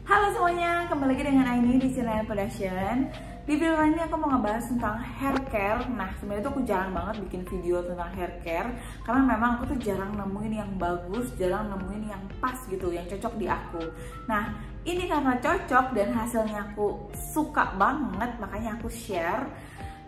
Halo semuanya, kembali lagi dengan Aini di channel Production. Di video kali ini aku mau ngebahas tentang hair care. Nah, sebenarnya tuh aku jarang banget bikin video tentang hair care karena memang aku tuh jarang nemuin yang bagus, jarang nemuin yang pas gitu, yang cocok di aku. Nah, ini karena cocok dan hasilnya aku suka banget, makanya aku share.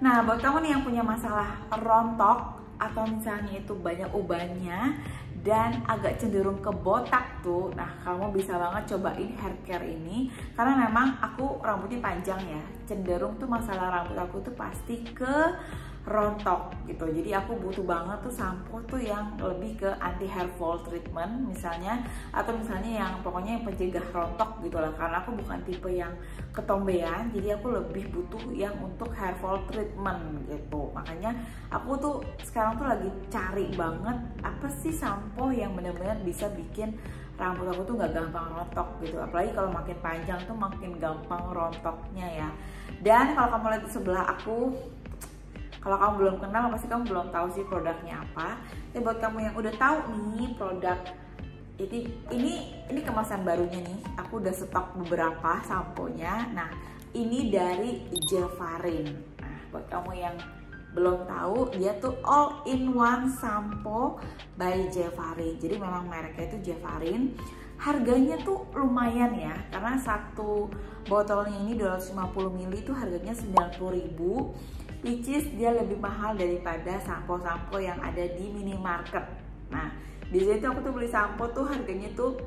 Nah, buat kamu nih yang punya masalah rontok atau misalnya itu banyak ubannya dan agak cenderung ke botak tuh, nah kamu bisa banget cobain hair care ini karena memang aku rambutnya panjang ya, cenderung tuh masalah rambut aku tuh pasti ke rontok gitu. Jadi aku butuh banget tuh sampo tuh yang lebih ke anti hair fall treatment misalnya, atau misalnya yang pokoknya yang pencegah rontok gitu lah, karena aku bukan tipe yang ketombean, jadi aku lebih butuh yang untuk hair fall treatment gitu. Makanya aku tuh sekarang tuh lagi cari banget apa sih sampo yang benar-benar bisa bikin rambut aku tuh nggak gampang rontok gitu, apalagi kalau makin panjang tuh makin gampang rontoknya ya. Dan kalau kamu lihat di sebelah aku, kalau kamu belum kenal pasti kamu belum tahu sih produknya apa. Tapi buat kamu yang udah tahu nih produk ini kemasan barunya nih, aku udah stok beberapa samponya. Nah, ini dari Jevarin. Nah, buat kamu yang belum tahu, dia tuh all in one sampo by Jevarin. Jadi memang mereknya itu Jevarin. Harganya tuh lumayan ya, karena satu botolnya ini 250 ml itu harganya 90.000, which is dia lebih mahal daripada sampo-sampo yang ada di minimarket. Nah, biasanya tuh aku tuh beli sampo tuh harganya tuh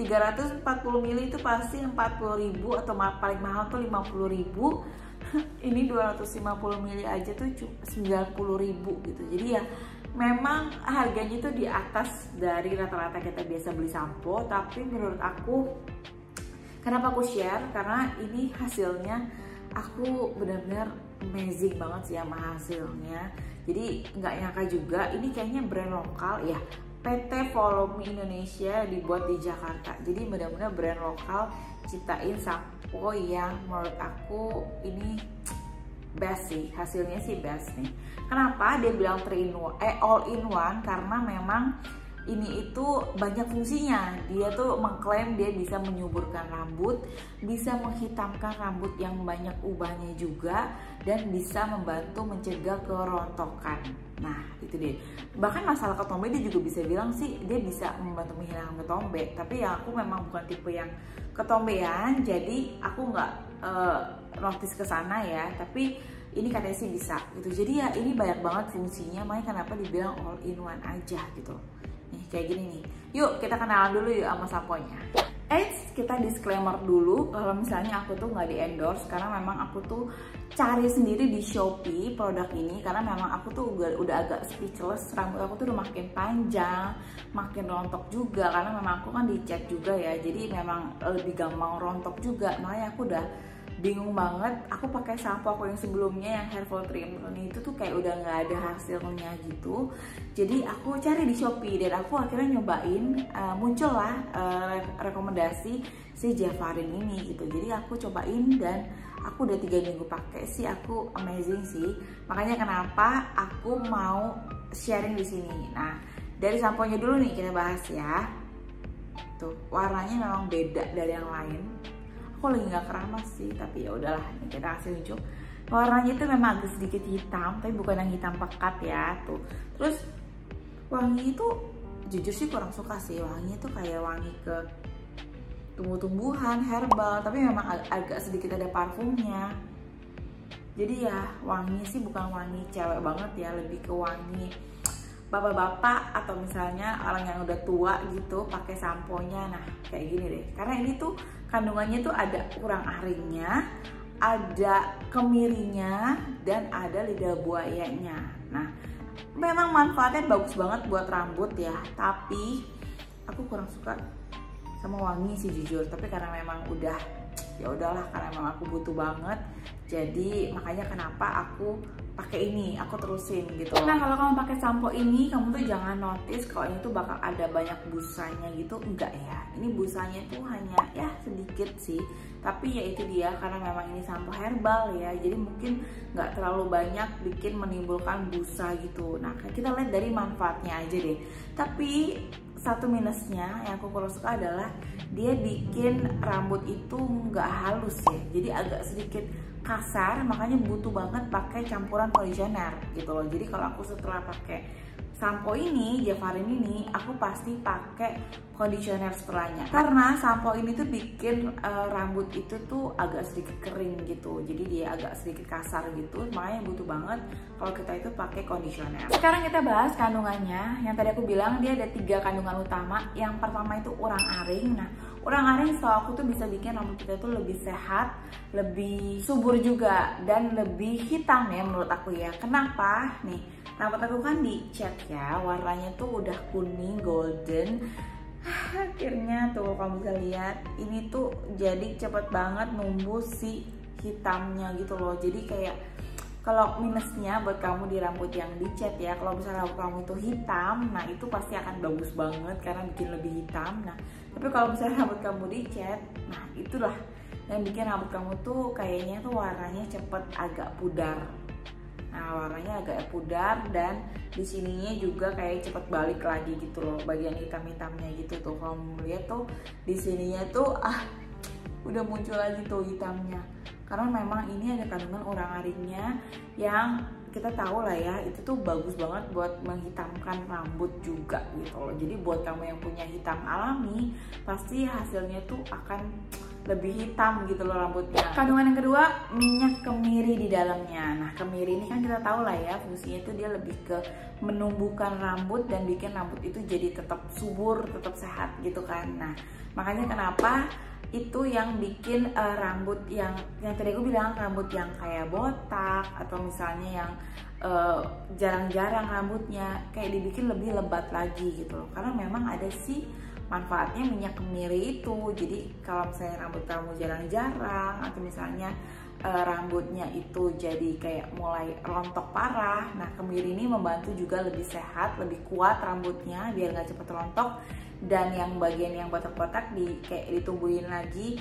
340 ml itu pasti 40.000 atau paling mahal tuh 50.000. Ini 250 ml aja tuh 90.000 gitu. Jadi ya memang harganya tuh di atas dari rata-rata kita biasa beli sampo. Tapi menurut aku, kenapa aku share, karena ini hasilnya aku benar-benar amazing banget sih sama hasilnya. Jadi nggak nyangka juga, ini kayaknya brand lokal ya, PT Follow Me Indonesia, dibuat di Jakarta. Jadi benar-benar brand lokal ciptain sampo yang menurut aku ini best sih, hasilnya sih best nih. Kenapa dia bilang all in one? Karena memang ini itu banyak fungsinya. Dia tuh mengklaim dia bisa menyuburkan rambut, bisa menghitamkan rambut yang banyak ubahnya juga, dan bisa membantu mencegah kerontokan. Nah, itu dia. Bahkan masalah ketombe dia juga bisa bilang sih dia bisa membantu menghilangkan ketombe. Tapi ya aku memang bukan tipe yang ketombean, jadi aku nggak notice ke sana ya. Tapi ini katanya sih bisa gitu. Jadi ya ini banyak banget fungsinya, makanya kenapa dibilang all in one aja gitu. Nih kayak gini nih. Yuk kita kenalan dulu yuk sama samponya. Kita disclaimer dulu kalau misalnya aku tuh nggak di endorse, karena memang aku tuh cari sendiri di Shopee produk ini, karena memang aku tuh udah agak speechless. Rambut aku tuh udah makin panjang, makin rontok juga, karena memang aku kan dicek juga ya, jadi memang lebih gampang rontok juga. Makanya aku udah bingung banget. Aku pakai sampo aku yang sebelumnya yang hair fall treatment itu tuh kayak udah nggak ada hasilnya gitu. Jadi aku cari di Shopee dan aku akhirnya nyobain, muncullah rekomendasi si Jevarin ini gitu. Jadi aku cobain dan aku udah 3 minggu pakai sih, aku amazing sih. Makanya kenapa aku mau sharing di sini. Nah, dari samponya dulu nih kita bahas ya. Tuh, warnanya memang beda dari yang lain. Aku lagi nggak keramas sih, tapi ya udahlah, ini kita kasih unjuk. Warnanya itu memang agak sedikit hitam, tapi bukan yang hitam pekat ya tuh. Terus wangi itu jujur sih kurang suka sih, wanginya tuh kayak wangi ke tumbuh-tumbuhan, herbal, tapi memang agak sedikit ada parfumnya. Jadi ya wangi sih bukan wangi cewek banget ya, lebih ke wangi bapak-bapak atau misalnya orang yang udah tua gitu pakai samponya. Nah kayak gini deh, karena ini tuh kandungannya tuh ada urang aringnya, ada kemirinya, dan ada lidah buayanya. Nah memang manfaatnya bagus banget buat rambut ya, tapi aku kurang suka sama wangi sih jujur. Tapi karena memang udah, ya udahlah, karena memang aku butuh banget, jadi makanya kenapa aku pakai ini, aku terusin gitu. Nah kalau kamu pakai sampo ini, kamu tuh jangan notice kalau ini tuh bakal ada banyak busanya gitu, enggak ya. Ini busanya tuh hanya ya sedikit sih, tapi ya itu dia, karena memang ini sampo herbal ya, jadi mungkin nggak terlalu banyak bikin menimbulkan busa gitu. Nah kita lihat dari manfaatnya aja deh. Tapi satu minusnya yang aku kurang suka adalah dia bikin rambut itu nggak halus ya, jadi agak sedikit kasar, makanya butuh banget pakai campuran conditioner gitu loh. Jadi kalau aku setelah pakai sampo ini, Javarin ini, aku pasti pakai conditioner setelahnya. Karena sampo ini tuh bikin rambut itu tuh agak sedikit kering gitu. Jadi dia agak sedikit kasar gitu, makanya butuh banget kalau kita itu pakai conditioner. Sekarang kita bahas kandungannya. Yang tadi aku bilang dia ada 3 kandungan utama. Yang pertama itu urang-aring. Nah, urang-aring setahu aku tuh bisa bikin rambut kita tuh lebih sehat, lebih subur juga, dan lebih hitam ya menurut aku ya. Kenapa? Nih, rambut aku kan dicat ya, warnanya tuh udah kuning golden. Akhirnya tuh kamu bisa lihat, ini tuh jadi cepet banget numbuh si hitamnya gitu loh. Jadi kayak kalau minusnya buat kamu di rambut yang dicat ya, kalau misalnya rambut kamu itu hitam, nah itu pasti akan bagus banget karena bikin lebih hitam. Nah, tapi kalau misalnya rambut kamu dicat, nah itulah yang bikin rambut kamu tuh kayaknya tuh warnanya cepet agak pudar. Nah, warnanya agak pudar dan di sininya juga kayak cepet balik lagi gitu loh, bagian hitam-hitamnya gitu tuh. Kalau lihat tuh di sininya tuh udah muncul lagi tuh hitamnya. Karena memang ini ada kandungan urang-aringnya yang kita tahu lah ya, itu tuh bagus banget buat menghitamkan rambut juga gitu loh. Jadi buat kamu yang punya hitam alami, pasti hasilnya tuh akan lebih hitam gitu loh rambutnya. Kandungan yang kedua, minyak kemiri di dalamnya. Nah, kemiri ini kan kita tahu lah ya, fungsinya itu dia lebih ke menumbuhkan rambut dan bikin rambut itu jadi tetap subur, tetap sehat gitu kan. Nah, makanya kenapa itu yang bikin rambut yang tadi aku bilang, rambut yang kayak botak atau misalnya yang jarang-jarang rambutnya kayak dibikin lebih lebat lagi gitu loh. Karena memang ada sih manfaatnya minyak kemiri itu. Jadi kalau misalnya rambut kamu jarang-jarang atau misalnya rambutnya itu jadi kayak mulai rontok parah, nah kemiri ini membantu juga lebih sehat, lebih kuat rambutnya biar nggak cepet rontok. Dan yang bagian yang botak-botak kayak ditumbuhin lagi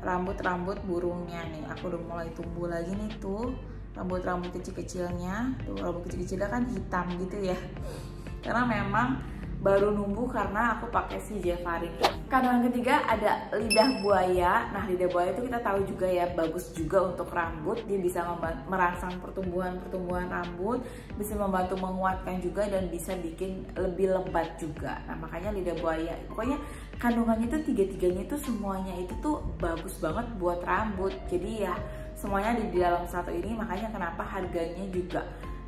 rambut-rambut burungnya nih. Aku udah mulai tumbuh lagi nih tuh rambut-rambut kecil-kecilnya. Tuh rambut kecil-kecilnya kan hitam gitu ya. Karena memang baru numbuh karena aku pakai si Javarin. Kandungan ketiga ada lidah buaya. Nah, lidah buaya itu kita tahu juga ya, bagus juga untuk rambut. Dia bisa merangsang pertumbuhan rambut, bisa membantu menguatkan juga dan bisa bikin lebih lebat juga. Nah, makanya lidah buaya. Pokoknya kandungannya itu tiga-tiganya itu semuanya itu tuh bagus banget buat rambut. Jadi ya semuanya di dalam satu ini, makanya kenapa harganya juga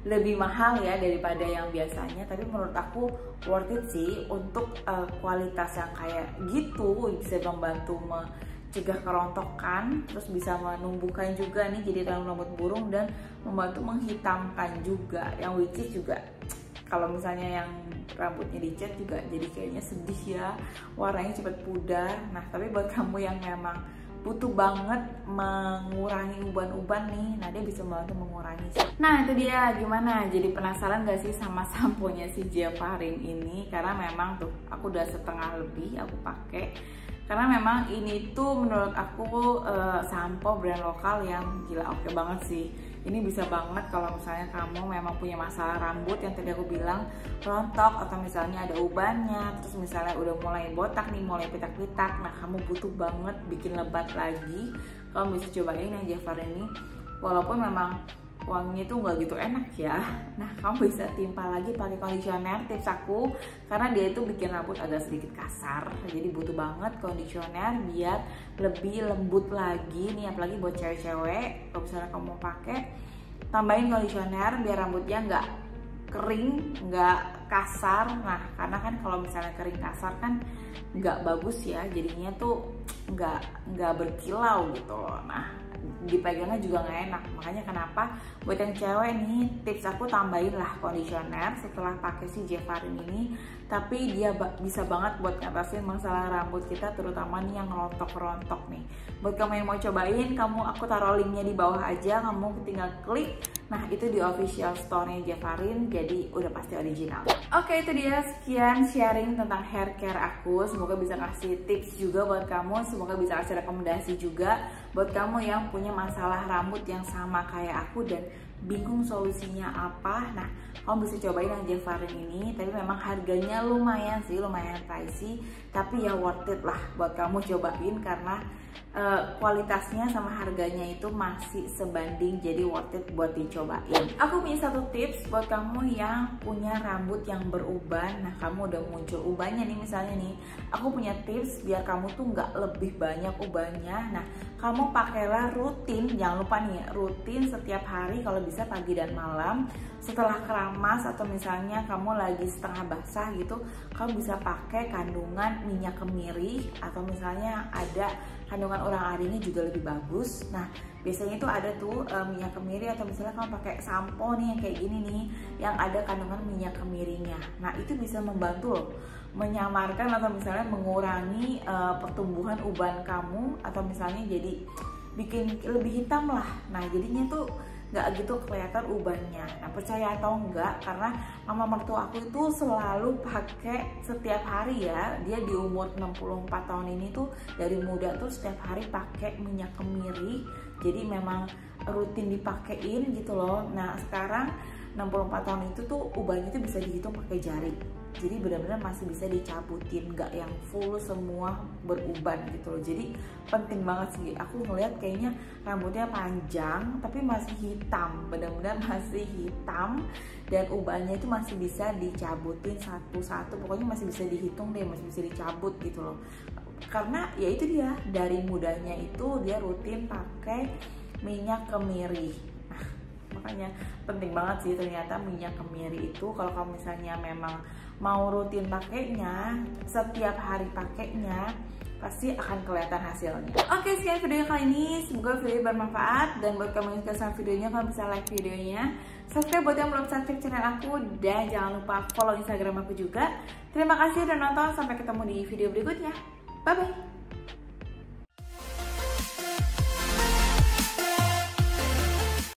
lebih mahal ya daripada yang biasanya. Tapi menurut aku worth it sih untuk kualitas yang kayak gitu. Bisa membantu mencegah kerontokan, terus bisa menumbuhkan juga nih jadi rambut burung dan membantu menghitamkan juga. Yang which is juga kalau misalnya yang rambutnya dicat juga jadi kayaknya sedih ya, warnanya cepet pudar. Nah, tapi buat kamu yang memang butuh banget mengurangi uban-uban nih, nah dia bisa membantu mengurangi. Nah itu dia, gimana? Jadi penasaran gak sih sama samponya si Javarin ini? Karena memang tuh aku udah setengah lebih aku pakai. Karena memang ini tuh menurut aku sampo brand lokal yang gila oke banget sih. Ini bisa banget kalau misalnya kamu memang punya masalah rambut yang tadi aku bilang rontok, atau misalnya ada ubannya, terus misalnya udah mulai botak nih, mulai pitak-pitak. Nah, kamu butuh banget bikin lebat lagi, kamu bisa cobain yang Javarin ini. Walaupun memang wanginya tuh nggak gitu enak ya. Nah, kamu bisa timpal lagi pakai conditioner, tips aku, karena dia itu bikin rambut agak sedikit kasar. Jadi butuh banget conditioner biar lebih lembut lagi nih, apalagi buat cewek-cewek. Kalau misalnya kamu mau pakai, tambahin conditioner biar rambutnya nggak kering, nggak kasar. Nah, karena kan kalau misalnya kering kasar kan nggak bagus ya, jadinya tuh nggak berkilau gitu loh. Nah, dipegangnya juga nggak enak. Makanya kenapa buat yang cewek nih, tips aku tambahin lah conditioner setelah pakai si Javarin ini. Tapi dia bisa banget buat ngatasin masalah rambut kita, terutama nih yang rontok-rontok nih. Buat kamu yang mau cobain, aku taruh linknya di bawah aja, kamu tinggal klik. Nah, itu di official store-nya Javarin, jadi udah pasti original. Oke, itu dia sekian sharing tentang hair care aku. Semoga bisa kasih tips juga buat kamu, semoga bisa kasih rekomendasi juga buat kamu yang punya masalah rambut yang sama kayak aku dan bingung solusinya apa, nah kamu bisa cobain yang Jevarin ini. Tapi memang harganya lumayan sih, lumayan pricey, tapi ya worth it lah buat kamu cobain karena kualitasnya sama harganya itu masih sebanding, jadi worth it buat dicobain. Aku punya satu tips buat kamu yang punya rambut yang beruban. Nah kamu udah muncul ubannya nih misalnya nih, aku punya tips biar kamu tuh nggak lebih banyak ubannya. Nah kamu pakailah rutin, jangan lupa nih rutin setiap hari, kalau bisa pagi dan malam. Setelah keramas atau misalnya kamu lagi setengah basah gitu, kamu bisa pakai kandungan minyak kemiri, atau misalnya ada kandungan orang arinya juga lebih bagus. Nah biasanya itu ada tuh minyak kemiri, atau misalnya kamu pakai sampo nih yang kayak gini nih yang ada kandungan minyak kemirinya. Nah itu bisa membantu loh menyamarkan atau misalnya mengurangi pertumbuhan uban kamu, atau misalnya jadi bikin lebih hitam lah. Nah jadinya tuh nggak gitu kelihatan ubannya. Nah percaya atau enggak, karena mama mertua aku itu selalu pakai setiap hari ya. Dia di umur 64 tahun ini tuh dari muda tuh setiap hari pakai minyak kemiri, jadi memang rutin dipakein gitu loh. Nah sekarang 64 tahun itu tuh ubannya itu bisa dihitung pakai jari, jadi benar-benar masih bisa dicabutin, nggak yang full semua beruban gitu loh. Jadi penting banget sih, aku ngeliat kayaknya rambutnya panjang tapi masih hitam, benar-benar masih hitam, dan ubannya itu masih bisa dicabutin satu-satu, pokoknya masih bisa dihitung deh, masih bisa dicabut gitu loh. Karena ya itu dia, dari mudanya itu dia rutin pakai minyak kemiri. Makanya penting banget sih ternyata minyak kemiri itu, kalau kamu misalnya memang mau rutin pakainya, setiap hari pakainya, pasti akan kelihatan hasilnya. Oke, sekian video kali ini, semoga video bermanfaat, dan buat kamu yang suka sama videonya, kamu bisa like videonya, subscribe buat yang belum subscribe channel aku, dan jangan lupa follow Instagram aku juga. Terima kasih udah nonton, sampai ketemu di video berikutnya. Bye bye.